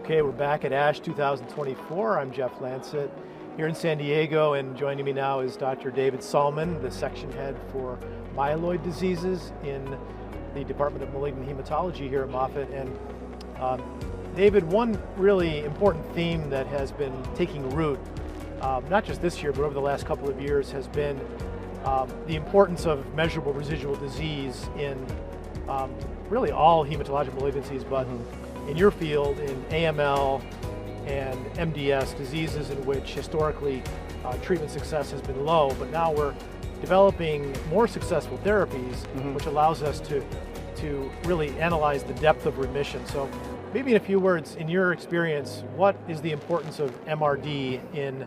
Okay, we're back at ASH 2024. I'm Jeff Lancet here in San Diego, and joining me now is Dr. David Sallman, the section head for myeloid diseases in the Department of Malignant Hematology here at Moffitt. And David, one really important theme that has been taking root, not just this year, but over the last couple of years, has been the importance of measurable residual disease in really all hematologic malignancies, but in your field, in AML and MDS, diseases in which historically treatment success has been low, but now we're developing more successful therapies, which allows us to really analyze the depth of remission. So maybe in a few words, in your experience, what is the importance of MRD in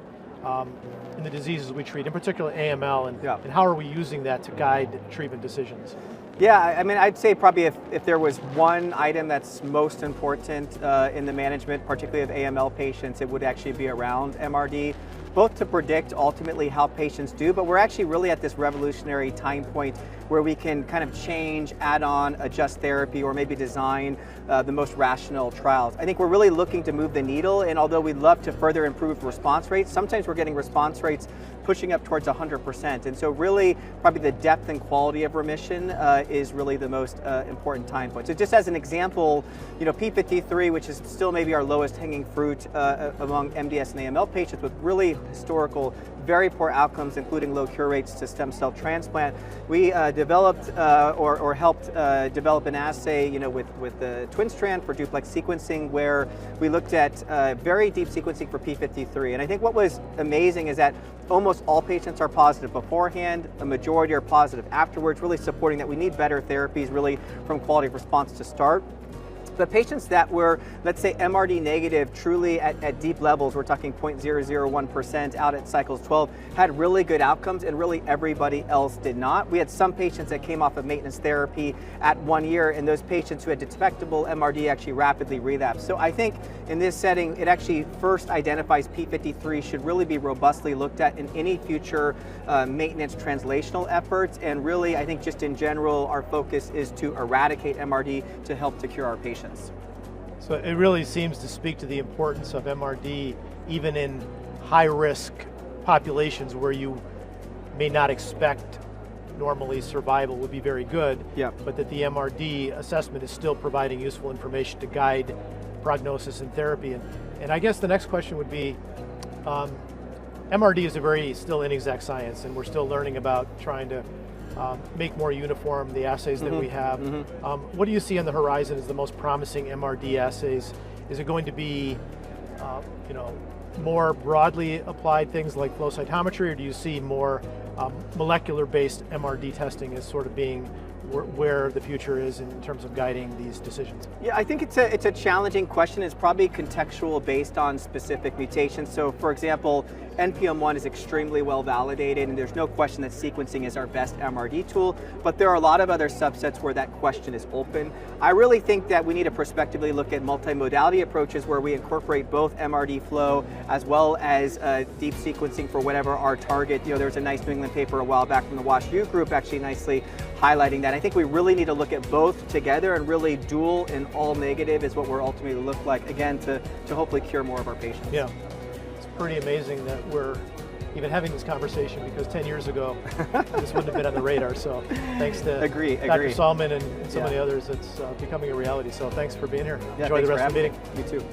the diseases we treat, in particular AML, and how are we using that to guide treatment decisions? Yeah, I mean, I'd say probably if there was one item that's most important in the management, particularly of AML patients, it would actually be around MRD, both to predict ultimately how patients do, but we're actually really at this revolutionary time point where we can kind of change, add on, adjust therapy, or maybe design the most rational trials. I think we're really looking to move the needle, and although we'd love to further improve response rates, sometimes we're getting response rates pushing up towards 100%. And so really, probably the depth and quality of remission is really the most important time point. So just as an example, you know, P53, which is still maybe our lowest hanging fruit among MDS and AML patients with really historical, very poor outcomes, including low cure rates to stem cell transplant, we developed or helped develop an assay, you know, with the twin strand for duplex sequencing, where we looked at very deep sequencing for P53. And I think what was amazing is that almost all patients are positive beforehand, a majority are positive afterwards, really supporting that we need better therapies really from quality of response to start. But patients that were, let's say, MRD negative, truly at deep levels, we're talking 0.001% out at cycles 12, had really good outcomes, and really everybody else did not. We had some patients that came off of maintenance therapy at 1 year, and those patients who had detectable MRD actually rapidly relapsed. So I think in this setting, it actually first identifies P53 should really be robustly looked at in any future maintenance translational efforts, and really, I think just in general, our focus is to eradicate MRD to help to cure our patients. So it really seems to speak to the importance of MRD even in high-risk populations where you may not expect normally survival would be very good, but that the MRD assessment is still providing useful information to guide prognosis and therapy. And I guess the next question would be, MRD is a very still inexact science, and we're still learning about trying to make more uniform the assays that we have. What do you see on the horizon as the most promising MRD assays? Is it going to be, you know, more broadly applied things like flow cytometry, or do you see more molecular-based MRD testing as sort of being where the future is in terms of guiding these decisions? Yeah, I think it's a challenging question. It's probably contextual based on specific mutations. So for example, NPM1 is extremely well validated, and there's no question that sequencing is our best MRD tool, but there are a lot of other subsets where that question is open. I really think that we need to prospectively look at multimodality approaches where we incorporate both MRD flow as well as deep sequencing for whatever our target. You know, there was a nice New England paper a while back from the WashU group actually nicely highlighting that. I think we really need to look at both together, and really dual and all negative is what we're ultimately look like, again, to hopefully cure more of our patients. Yeah, it's pretty amazing that we're even having this conversation, because 10 years ago, this wouldn't have been on the radar. So thanks to Dr. Sallman and so many others, it's becoming a reality. So thanks for being here. Yeah, enjoy the rest of the meeting. You too.